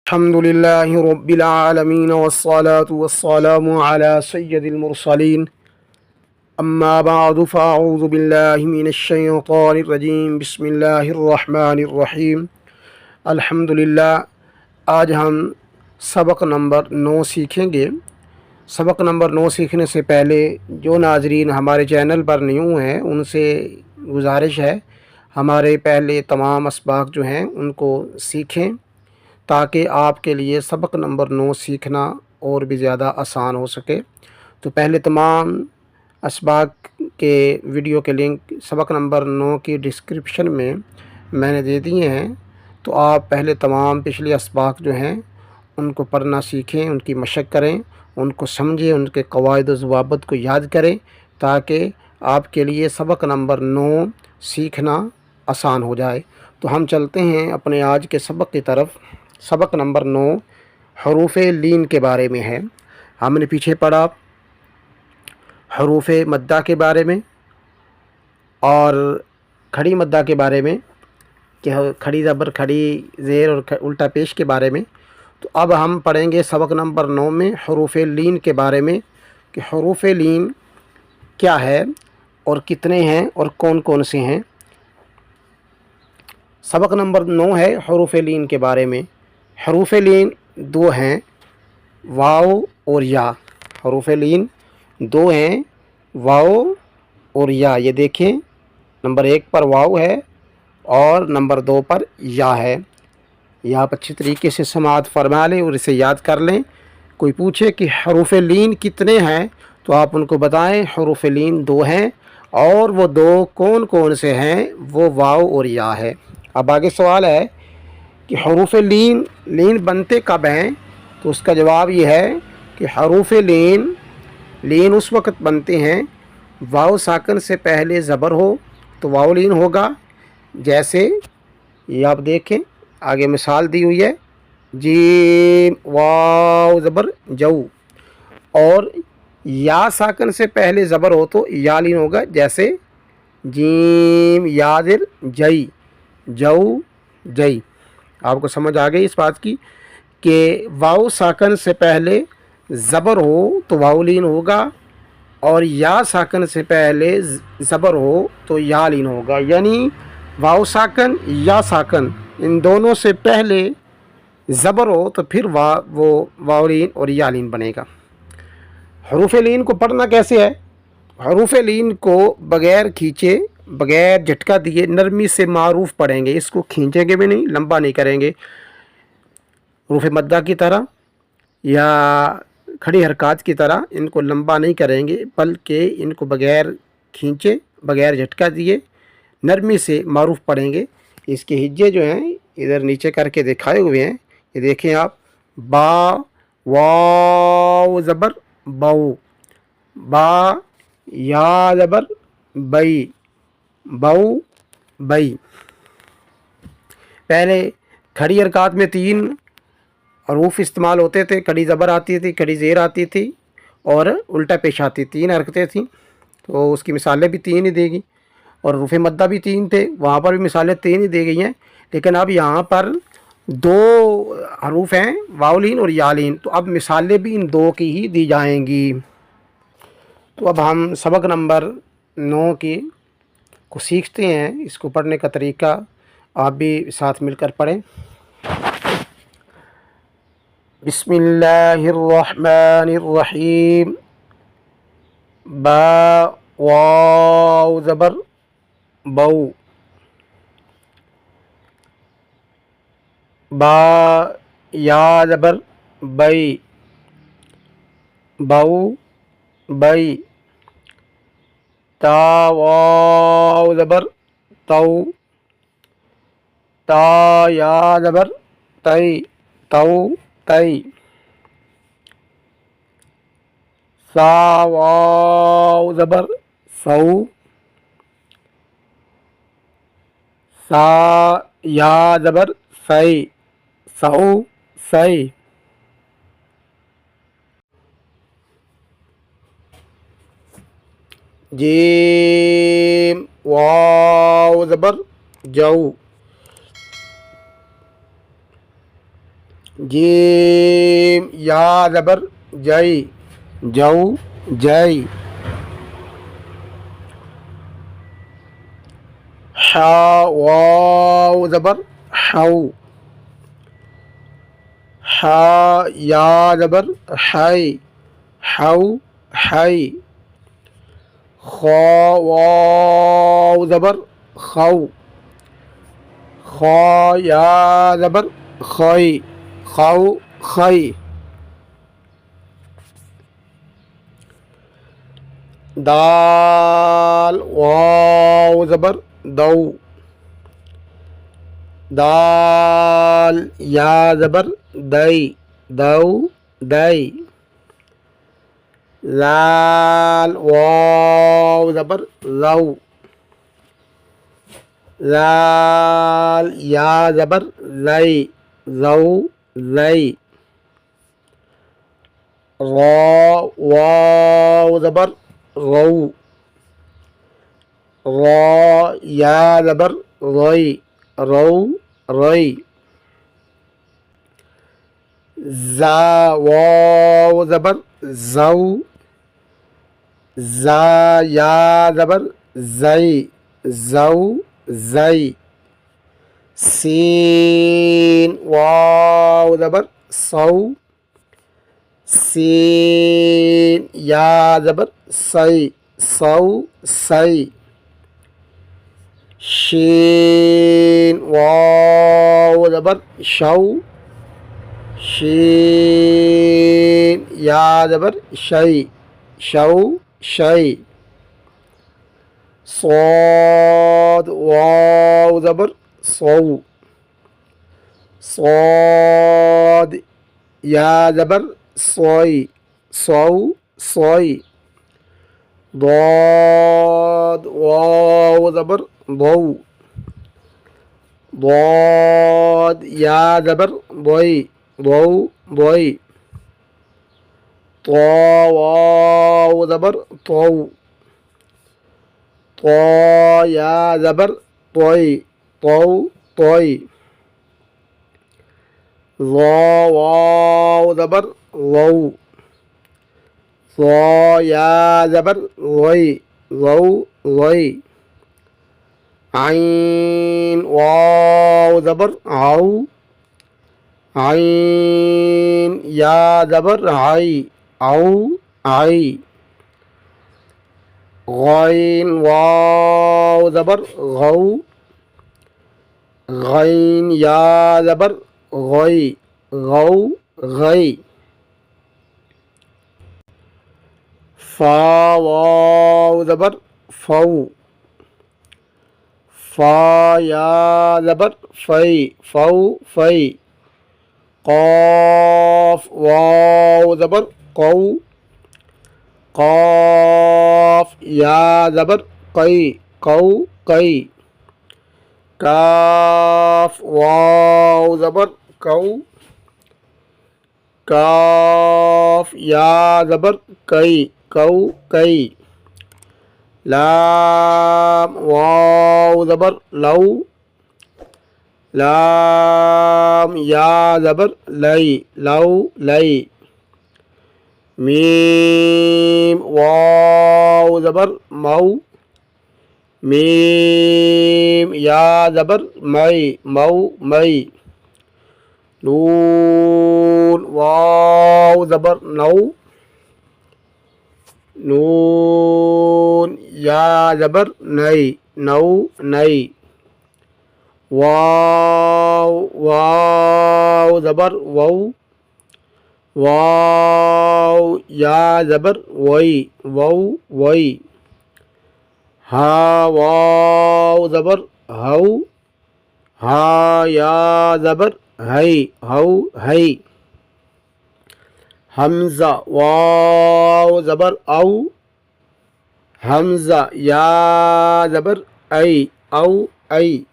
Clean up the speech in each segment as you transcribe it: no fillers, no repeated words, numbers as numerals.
अल्हम्दुलिल्लाहि रब्बिल आलमीन वस्सलातु वस्सलामु अला सय्यदिल मुरसलीन अम्मा बअदु फ़अऊज़ु बिल्लाहि मिनश शैतानिर रजीम बिस्मिल्लाहिर रहमानिर रहीम। अल्हम्दुलिल्लाह। आज हम सबक नंबर 9 सीखेंगे। सबक नंबर 9 सीखने से पहले जो नाज़रीन हमारे चैनल पर न्यू हैं उनसे गुजारिश है हमारे पहले तमाम असबाक जो हैं उनको सीखें ताकि आपके लिए सबक नंबर 9 सीखना और भी ज़्यादा आसान हो सके। तो पहले तमाम असबाक के वीडियो के लिंक सबक नंबर 9 की डिस्क्रिप्शन में मैंने दे दिए हैं। तो आप पहले तमाम पिछले असबाक जो हैं उनको पढ़ना सीखें, उनकी मशक करें, उनको समझें, उनके कवायद व ज़वाबित को याद करें ताकि आपके लिए सबक नंबर 9 सीखना आसान हो जाए। तो हम चलते हैं अपने आज के सबक की तरफ। सबक नंबर 9 हरूफ लीन के बारे में है। हमने पीछे पढ़ा हरूफ मद्दा के बारे में और खड़ी मद्दा के बारे में कि खड़ी ज़बर, खड़ी ज़ेर और उल्टा पेश के बारे में। तो अब हम पढ़ेंगे सबक नंबर 9 में हरूफ लीन के बारे में कि हरूफ लीन क्या है और कितने हैं और कौन कौन से हैं। सबक नंबर 9 है हरूफ लीन के बारे में। हरूफ लीन 2 हैं, वाव और या। हरूफ लीन 2 हैं, वाव और या। ये देखें, नंबर 1 पर वाव है और नंबर 2 पर या है। यह आप अच्छी तरीके से समाअत फरमा लें और इसे याद कर लें। कोई पूछे कि हरूफ लीन कितने हैं तो आप उनको बताएं हरूफ लीन 2 हैं और वो 2 कौन कौन से हैं, वो वाव और या है। अब आगे सवाल है कि हरूफ लीन बनते कब हैं। तो उसका जवाब ये है कि हरूफ लीन उस वक़्त बनते हैं वाव साकन से पहले ज़बर हो तो वाव लीन होगा। जैसे ये आप देखें, आगे मिसाल दी हुई है, जीम वाव ज़बर जऊ। और या साकन से पहले ज़बर हो तो या लीन होगा। जैसे जीम यादिर जई, जऊ जई। आपको समझ आ गई इस बात की कि वाव साकन से पहले ज़बर हो तो वाव लीन होगा और या साकन से पहले ज़बर हो तो या लीन होगा। यानी वाव साकन या साकन इन दोनों से पहले ज़बर हो तो फिर वो वाव लीन और या लीन बनेगा। हरूफ लीन को पढ़ना कैसे है। हरूफ लीन को बग़ैर खींचे, बग़ैर झटका दिए नरमी से मारूफ पढ़ेंगे। इसको खींचेंगे भी नहीं, लंबा नहीं करेंगे हरूफ मद्दा की तरह या खड़ी हरकत की तरह। इनको लंबा नहीं करेंगे बल्कि इनको बग़ैर खींचे, बग़ैर झटका दिए नरमी से मारूफ पढ़ेंगे। इसके हिज्जे जो हैं इधर नीचे करके दिखाए हुए हैं, ये देखें आप। बा वाव ज़बर बाऊ, बा या ज़बर बई, बाऊ बई। पहले खड़ी हरकत में 3 हरूफ इस्तेमाल होते थे। खड़ी ज़बर आती थी, खड़ी ज़ेर आती थी और उल्टा पेश आती, 3 हरकतें थीं। तो उसकी मिसालें भी 3 ही देगी और हरूफ मद्दा भी 3 थे, वहाँ पर भी मिसालें 3 ही दी गई हैं। लेकिन अब यहाँ पर 2 हरूफ हैं, वाव लीन और या लीन। तो अब मिसालें भी इन 2 की ही दी जाएंगी। तो अब हम सबक नंबर 9 की को सीखते हैं। इसको पढ़ने का तरीका आप भी साथ मिलकर पढ़ें। बिस्मिल्लाहिर्रहमानिर्रहीम। बा वाव ज़बर बऊ, बा या ज़बर बई, बऊ बई। ता वाव ज़बर तऊ, ता या ज़बर तई, तऊ तई। सा वाव ज़बर सऊ, सा या ज़बर सई, सऊ सई। जीम वाव ज़बर जऊ, जीम या ज़बर जई, जऊ जई। हा वाव ज़बर हाउ, हा या ज़बर हाई, हाउ हाई। खा वाव ज़बर खाउ, खा या ज़बर खई, खाउ खई। दाल वाव ज़बर दऊ, दाल या ज़बर दई, दऊ दई। लाल वाव ज़बर लऊ, लाल या ज़बर लई, लऊ लई। रा वाव ज़बर रऊ, रा या ज़बर रई, रऊ रई। जा वाव ज़बर जऊ, जा या ज़बर जई, जऊ जई। सीन वाव ज़बर सऊ, सीन या ज़बर सई, सऊ सई। शीन वाव ज़बर शऊ, शीन या ज़बर शई, शऊ शई। صاد वाव ज़बर सऊ, صاد या ज़बर सोई, सऊ सोई। ضاد वाव ज़बर दऊ, ضاد या ज़बर दई, दऊ दई। طا वाव ज़बर तऊ, طا या ज़बर तोई, तऊ तोई। ज़ा वाव ज़बर लऊ, ज़ा या ज़बर लई, लऊ लई। आइन वाव ज़बर आऊ, आइन या ज़बर आई, आऊ आई। गैन वाव ज़बर गऊ, गैन या ज़बर गई, गऊ गई। फा वाव ज़बर फऊ, फा या ज़बर फई, फऊ फई। क़ाफ वाव ज़बर क़ऊ, क़ाफ या ज़बर कई, कऊ कई। काफ वाव ज़बर कऊ, काफ या ज़बर कई, कऊ कई। लाम वाव ज़बर लऊ, लाम या ज़बर लई, लऊ लई। मीम वाव ज़बर मऊ, मीम या ज़बर मई, मऊ मई। नून वाव ज़बर नऊ, नून या ज़बर नई, नऊ नई। वाव वाव ज़बर वऊ, वाव या ज़बर वई, वऊ वई। हा वाव ज़बर हऊ, हा या ज़बर हई, हऊ हई। हमज़ा वाव ज़बर औ, हमज़ा या ज़बर आई, औ आई।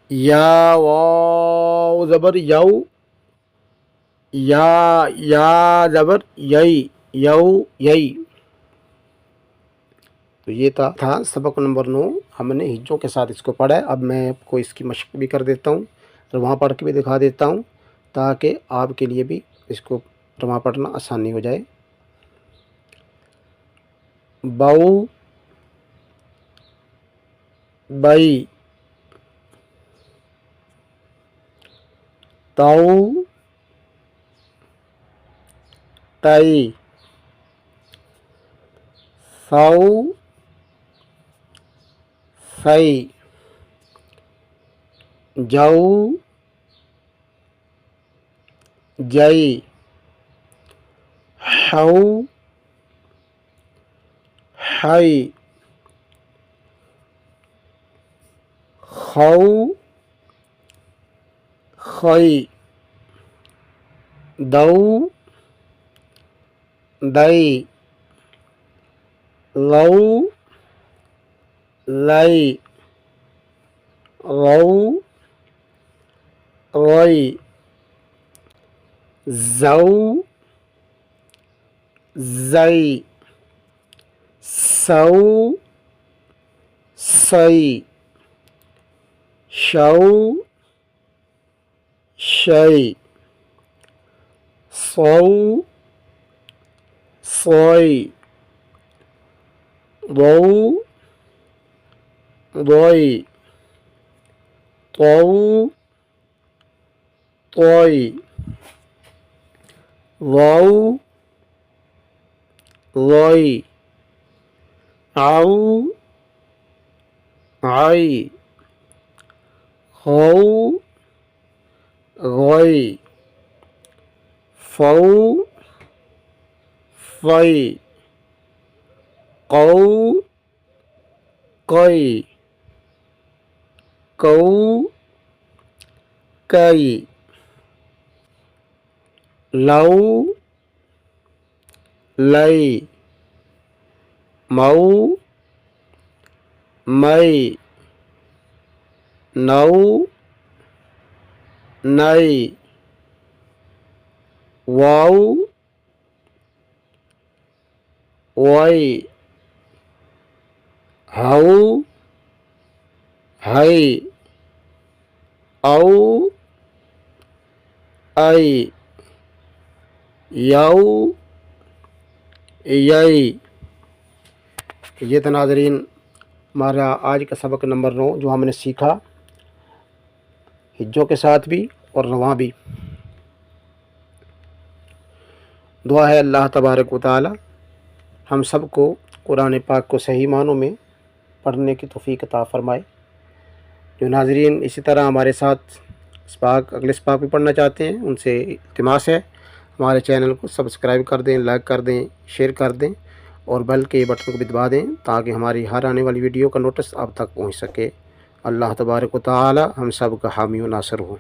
या वाव ज़बर यऊ, या ज़बर यई, यऊ यई। तो ये था सबक नंबर 9। हमने हिज्जों के साथ इसको पढ़ा है। अब मैं आपको इसकी मशक भी कर देता हूँ और वहाँ पढ़ के भी दिखा देता हूँ تاکہ آپ کے لیے بھی اس کو رواں پڑھنا آسانی ہو جائے۔ بو، بئی، تو، تئی، سو، سی، جو، جئی، ہو، ہئی، خو، خئی، دو، دئی، لو، لئی، رو، روئی، زو، زئی، سو، سئی، شو، شئی، سو، سوئی، رو، روئی، تو، توئی، رو، روئی، او، آئی، ہو، غوئی، فو، فئی، قو، قئی، کو، کئی، لو، لئی، مو، مئی، نو، نئی، واو، وئی، ہو، ہئی، او، ائی، یو، یئی۔ یہ تھا ناظرین ہمارا آج کا سبق نمبر 9 جو ہم نے سیکھا ہجوں کے ساتھ بھی اور رواں بھی۔ دعا ہے اللہ تبارک و تعالی ہم سب کو قرآن پاک کو صحیح معنوں میں پڑھنے کی توفیق عطا فرمائے۔ جو ناظرین اسی طرح ہمارے ساتھ اگلے اسپاق بھی پڑھنا چاہتے ہیں ان سے التماس ہے ہمارے چینل کو سبسکرائب کر دیں، لائک کر دیں، شیئر کر دیں اور بیل کے بٹن کو بھی دبا دیں تاکہ ہماری ہر آنے والی ویڈیو کا نوٹس آپ تک پہنچ سکے۔ اللہ تبارک و تعالی ہم سب کا حامی و ناصر ہو۔